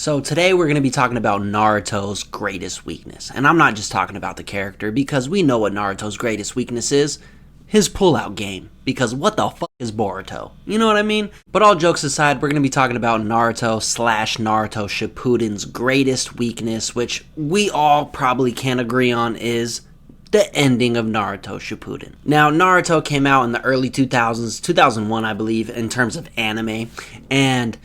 So today we're going to be talking about Naruto's greatest weakness. And I'm not just talking about the character because we know what Naruto's greatest weakness is. His pullout game. Because what the fuck is Boruto? You know what I mean? But all jokes aside, we're going to be talking about Naruto / Naruto Shippuden's greatest weakness, which we all probably can agree on is the ending of Naruto Shippuden. Now, Naruto came out in the early 2000s, 2001 I believe, in terms of anime, and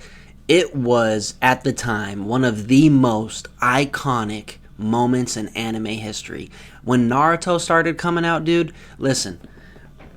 it was, at the time, one of the most iconic moments in anime history. When Naruto started coming out, dude, listen,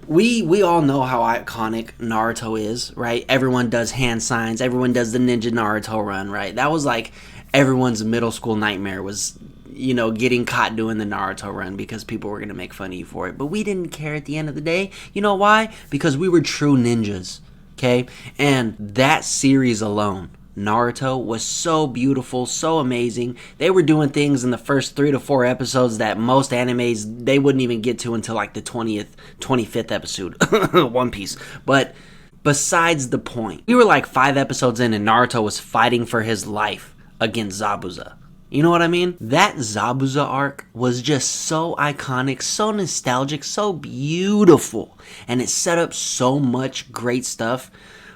we all know how iconic Naruto is, right? Everyone does hand signs, everyone does the Ninja Naruto run, right? That was like everyone's middle school nightmare was, you know, getting caught doing the Naruto run because people were going to make fun of you for it. But we didn't care at the end of the day. You know why? Because we were true ninjas. Okay, and that series alone, Naruto, was so beautiful, so amazing. They were doing things in the first 3 to 4 episodes that most animes, they wouldn't even get to until like the 25th episode. One Piece. But besides the point, we were like 5 episodes in and Naruto was fighting for his life against Zabuza. You know what I mean? That Zabuza arc was just so iconic, so nostalgic, so beautiful. And it set up so much great stuff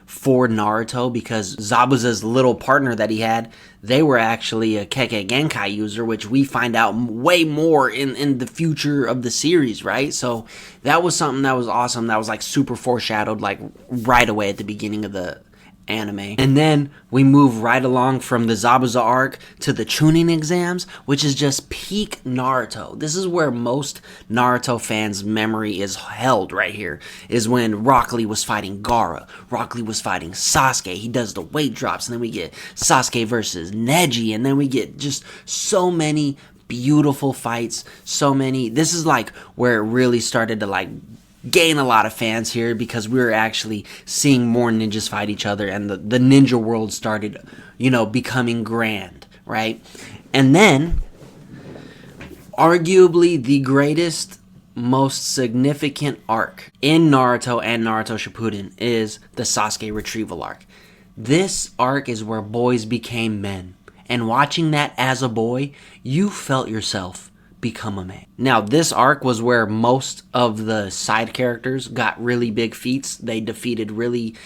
for Naruto because Zabuza's little partner that he had, they were actually a Kekkei Genkai user, which we find out way more in the future of the series, right? So that was something that was awesome. That was like super foreshadowed like right away at the beginning of the anime. And then we move right along from the Zabuza arc to the Chunin exams, which is just peak Naruto. This is where most Naruto fans' memory is held right here, is when Rock Lee was fighting Gaara. Rock Lee was fighting Sasuke. He does the weight drops, and then we get Sasuke versus Neji, and then we get just so many beautiful fights, so many. This is like where it really started to like gain a lot of fans here because we were actually seeing more ninjas fight each other and the ninja world started, you know, becoming grand, right? And then, arguably the greatest, most significant arc in Naruto and Naruto Shippuden is the Sasuke retrieval arc. This arc is where boys became men. And watching that as a boy, you felt yourself become a man. Now, this arc was where most of the side characters got really big feats. They defeated really,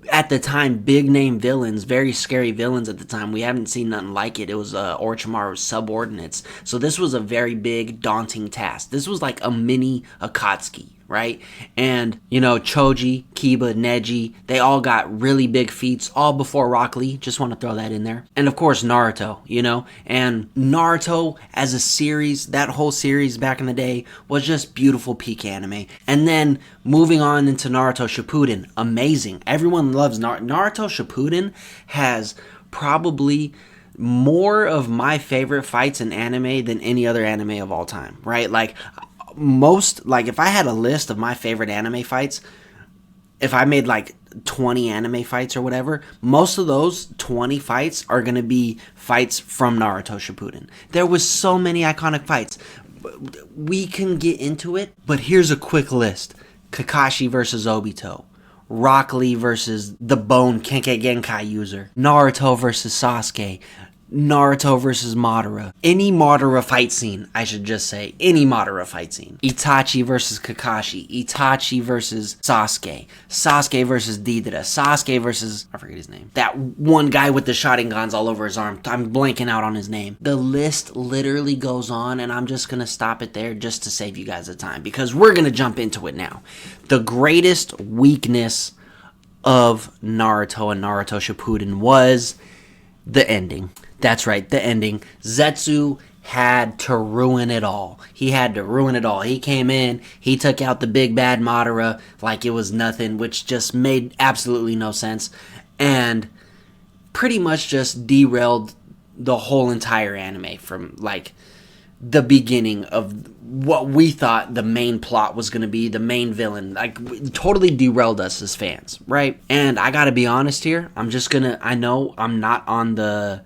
at the time, big name villains, very scary villains at the time. We haven't seen nothing like it. It was Orochimaru's subordinates. So this was a very big, daunting task. This was like a mini Akatsuki, right? And, you know, Choji, Kiba, Neji, they all got really big feats, all before Rock Lee. Just want to throw that in there. And of course, Naruto, you know? And Naruto as a series, that whole series back in the day was just beautiful peak anime. And then moving on into Naruto Shippuden, amazing. Everyone loves Naruto Shippuden has probably more of my favorite fights in anime than any other anime of all time, right? Like, if I had a list of my favorite anime fights, if I made like 20 anime fights or whatever, most of those 20 fights are going to be fights from Naruto Shippuden. There was so many iconic fights. We can get into it, but here's a quick list. Kakashi versus Obito. Rock Lee versus the Bone Kekkei Genkai user. Naruto versus Sasuke. Naruto versus Madara. Any Madara fight scene, I should just say. Any Madara fight scene. Itachi versus Kakashi. Itachi versus Sasuke. Sasuke versus Deidara. Sasuke versus, I forget his name. That one guy with the Sharingans all over his arm. I'm blanking out on his name. The list literally goes on, and I'm just going to stop it there just to save you guys the time, because we're going to jump into it now. The greatest weakness of Naruto and Naruto Shippuden was the ending. That's right, the ending. Zetsu had to ruin it all. He had to ruin it all. He came in, he took out the big bad Madara like it was nothing, which just made absolutely no sense, and pretty much just derailed the whole entire anime from like the beginning of what we thought the main plot was going to be, the main villain. Like, totally derailed us as fans, right? And I gotta be honest here, I know I'm not on the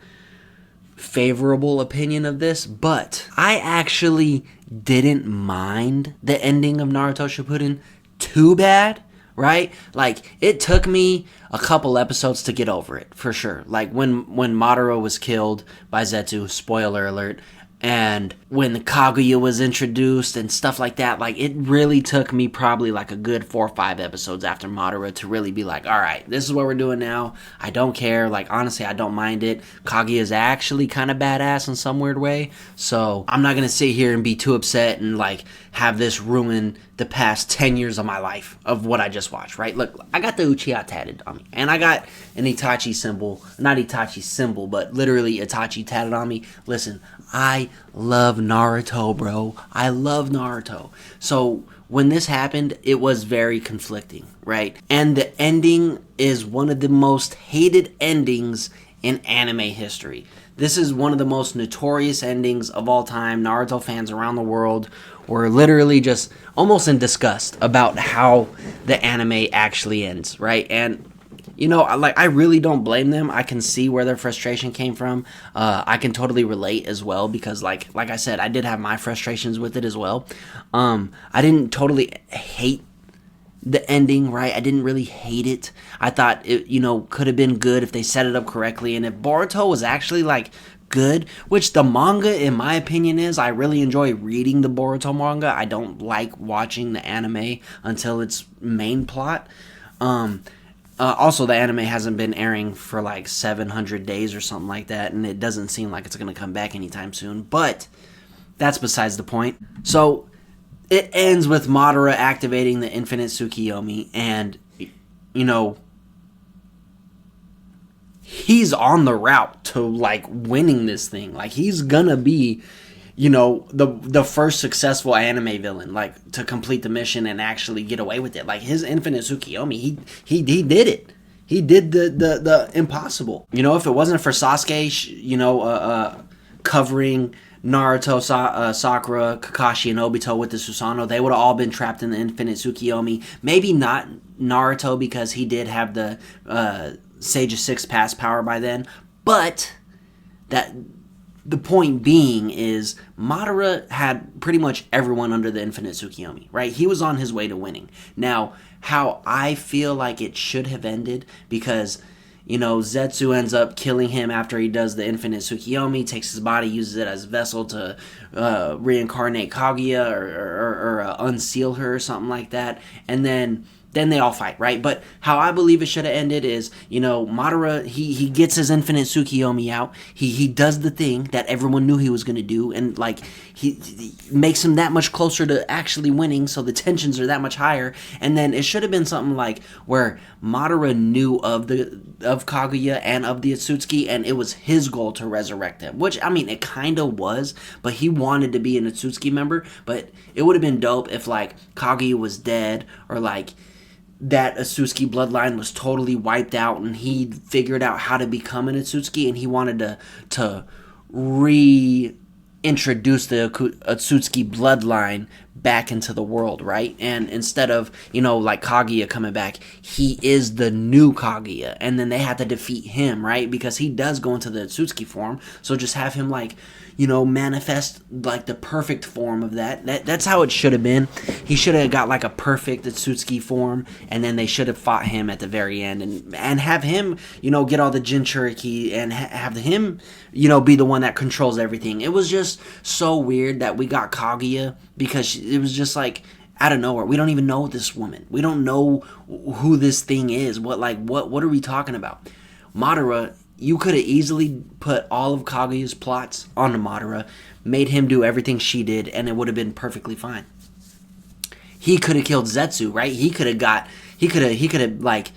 favorable opinion of this, but I actually didn't mind the ending of Naruto Shippuden too bad, right? Like, it took me a couple episodes to get over it, for sure. Like, when Madara was killed by Zetsu, spoiler alert, and when Kaguya was introduced and stuff like that, like, it really took me probably like a good 4 or 5 episodes after Madara to really be like, all right, this is what we're doing now. I don't care. Like, honestly, I don't mind it. Kaguya is actually kind of badass in some weird way, so I'm not gonna sit here and be too upset and like have this ruin the past 10 years of my life of what I just watched, right? Look, I got the Uchiha tatted on me, and I got an Itachi symbol, not Itachi symbol, but literally Itachi tatted on me. Listen, I love Naruto, bro. I love Naruto. So when this happened, it was very conflicting, right? And the ending is one of the most hated endings in anime history. This is one of the most notorious endings of all time. Naruto fans around the world were literally just almost in disgust about how the anime actually ends, right? And you know, like, I really don't blame them. I can see where their frustration came from. I can totally relate as well because, like I said, I did have my frustrations with it as well. I didn't totally hate the ending, right? I didn't really hate it. I thought it, you know, could have been good if they set it up correctly, and if Boruto was actually like good, which the manga, in my opinion, is. I really enjoy reading the Boruto manga. I don't like watching the anime until its main plot. Also, the anime hasn't been airing for like 700 days or something like that, and it doesn't seem like it's going to come back anytime soon, but that's besides the point. So, it ends with Madara activating the Infinite Tsukiyomi, and, you know, he's on the route to, like, winning this thing. Like, he's gonna be, you know, the first successful anime villain, like, to complete the mission and actually get away with it. Like, his Infinite Tsukiyomi, he did it. He did the impossible. You know, if it wasn't for Sasuke, you know, covering Naruto, Sakura, Kakashi, and Obito with the Susanoo, they would have all been trapped in the Infinite Tsukiyomi. Maybe not Naruto because he did have the Sage of Six Pass power by then, but that the point being is Madara had pretty much everyone under the Infinite Tsukiyomi, right? He was on his way to winning. Now, how I feel like it should have ended, because, you know, Zetsu ends up killing him after he does the Infinite Tsukiyomi, takes his body, uses it as a vessel to reincarnate Kaguya or unseal her or something like that, and then they all fight, right? But how I believe it should have ended is, you know, Madara, he gets his Infinite Tsukiyomi out. He does the thing that everyone knew he was going to do, and, like, he makes him that much closer to actually winning, so the tensions are that much higher. And then it should have been something like where Madara knew of Kaguya and of the Otsutsuki, and it was his goal to resurrect him. Which, I mean, it kind of was, but he wanted to be an Otsutsuki member. But it would have been dope if, like, Kaguya was dead, or, like, that Otsutsuki bloodline was totally wiped out and he figured out how to become an Otsutsuki, and he wanted to reintroduce the Otsutsuki bloodline back into the world, right? And instead of, you know, like Kaguya coming back, he is the new Kaguya, and then they had to defeat him, right? Because he does go into the Otsutsuki form, so just have him, like, you know, manifest like the perfect form of that's how it should have been. He should have got like a perfect Otsutsuki form, and then they should have fought him at the very end, and have him, you know, get all the Jinchuriki, and have him, you know, be the one that controls everything. It was just so weird that we got Kaguya, because it was just like out of nowhere. We don't even know this woman. We don't know who this thing is. What are we talking about? Madara, you could have easily put all of Kaguya's plots onto Madara, made him do everything she did, and it would have been perfectly fine. He could have killed Zetsu, right? He could have like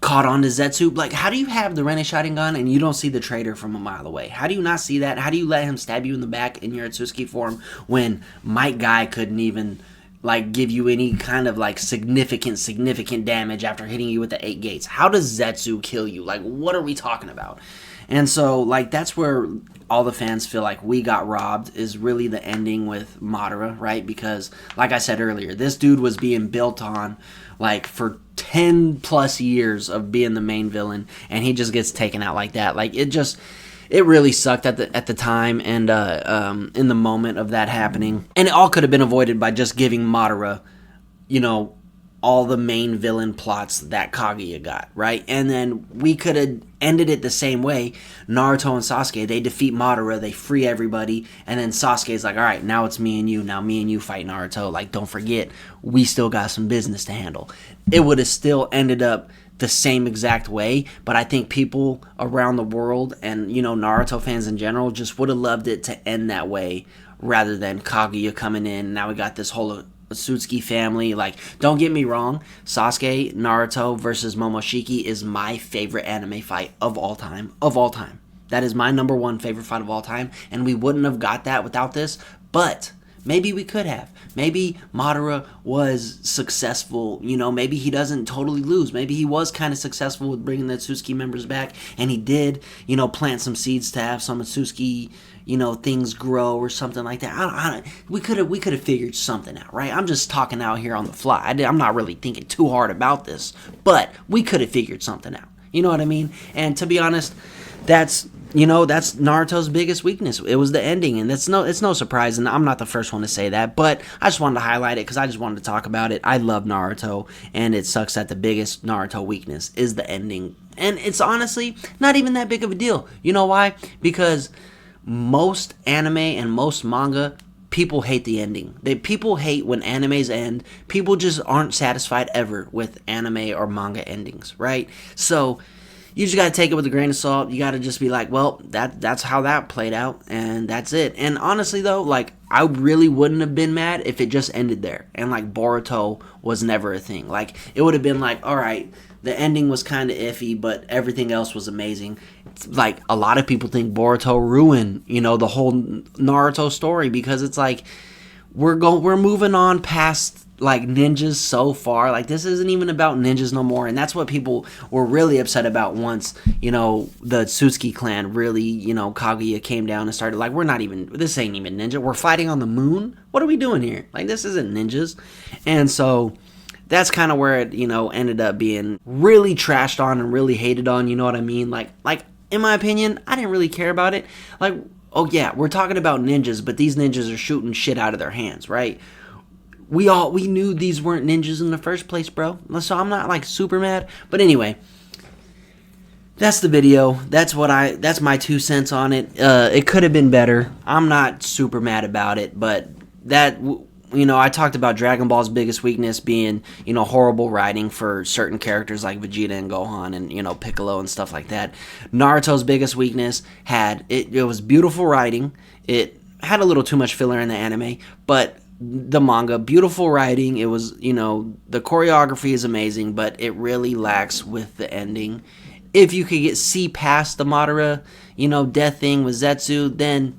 caught on to Zetsu. Like, how do you have the Ren Sharingan and you don't see the traitor from a mile away? How do you not see that? How do you let him stab you in the back in your Otsutsuki form when Might Guy couldn't even, like, give you any kind of, like, significant damage after hitting you with the 8 gates? How does Zetsu kill you? Like, what are we talking about? And so, like, that's where all the fans feel like we got robbed, is really the ending with Madara, right? Because, like I said earlier, this dude was being built on, like, for 10 plus years of being the main villain, and he just gets taken out like that. Like, it really sucked at the time, and in the moment of that happening. And it all could have been avoided by just giving Madara, you know, all the main villain plots that Kaguya got, right? And then we could have ended it the same way. Naruto and Sasuke, they defeat Madara, they free everybody, and then Sasuke's like, all right, now it's me and you. Now me and you fight Naruto. Like, don't forget, we still got some business to handle. It would have still ended up the same exact way, but I think people around the world and, you know, Naruto fans in general just would have loved it to end that way rather than Kaguya coming in. Now we got this whole Satsuki family. Like, don't get me wrong, Sasuke Naruto versus Momoshiki is my favorite anime fight of all time. That is my number one favorite fight of all time, and we wouldn't have got that without this, but maybe we could have. Maybe Madara was successful, you know, maybe he doesn't totally lose. Maybe he was kind of successful with bringing the Satsuki members back, and he did, you know, plant some seeds to have some Satsuki, you know, things grow or something like that. We could have figured something out, right? I'm just talking out here on the fly. I'm not really thinking too hard about this, but we could have figured something out. You know what I mean? And to be honest, that's Naruto's biggest weakness. It was the ending, and it's no surprise, and I'm not the first one to say that, but I just wanted to highlight it because I just wanted to talk about it. I love Naruto, and it sucks that the biggest Naruto weakness is the ending. And it's honestly not even that big of a deal. You know why? Because most anime and most manga, people hate the ending. People hate when animes end. People just aren't satisfied ever with anime or manga endings, right? So you just got to take it with a grain of salt. You got to just be like, well, that's how that played out, and that's it. And honestly, though, like, I really wouldn't have been mad if it just ended there, and, like, Boruto was never a thing. Like, it would have been like, all right, the ending was kind of iffy, but everything else was amazing. It's like, a lot of people think Boruto ruined, you know, the whole Naruto story, because it's like, we're moving on past, like, ninjas so far. Like, this isn't even about ninjas no more, and that's what people were really upset about once, you know, the Satsuki clan really, you know, Kaguya came down and started, like, this ain't even ninja, we're fighting on the moon? What are we doing here? Like, this isn't ninjas. And so that's kind of where it, you know, ended up being really trashed on and really hated on, you know what I mean? Like, in my opinion, I didn't really care about it. Like, oh yeah, we're talking about ninjas, but these ninjas are shooting shit out of their hands, right? We knew these weren't ninjas in the first place, bro. So I'm not, like, super mad. But anyway, that's the video. That's my 2 cents on it. It could have been better. I'm not super mad about it, but that, you know, I talked about Dragon Ball's biggest weakness being, you know, horrible writing for certain characters like Vegeta and Gohan and, you know, Piccolo and stuff like that. Naruto's biggest weakness it was beautiful writing. It had a little too much filler in the anime, but the manga, beautiful writing. It was, you know, the choreography is amazing, but it really lacks with the ending. If you could see past the Madara, you know, death thing with Zetsu, then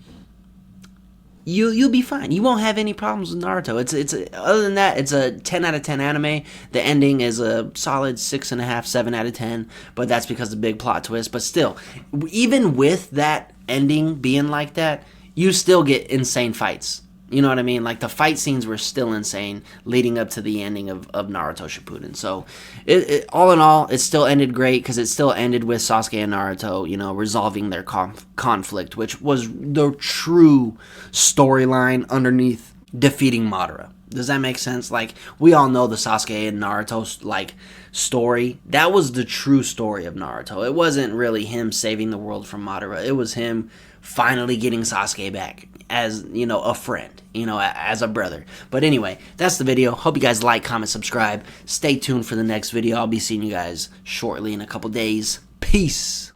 you'll be fine. You won't have any problems with Naruto. Other than that, it's a 10 out of 10 anime. The ending is a solid 6.5, 7 out of 10, but that's because of the big plot twist. But still, even with that ending being like that, you still get insane fights. You know what I mean? Like, the fight scenes were still insane leading up to the ending of Naruto Shippuden. So, all in all, it still ended great because it still ended with Sasuke and Naruto, you know, resolving their conflict, which was the true storyline underneath defeating Madara. Does that make sense? Like, we all know the Sasuke and Naruto, like, story. That was the true story of Naruto. It wasn't really him saving the world from Madara. It was him finally getting Sasuke back as, you know, a friend, you know, as a brother. But anyway, that's the video. Hope you guys like, comment, subscribe. Stay tuned for the next video. I'll be seeing you guys shortly in a couple days. Peace.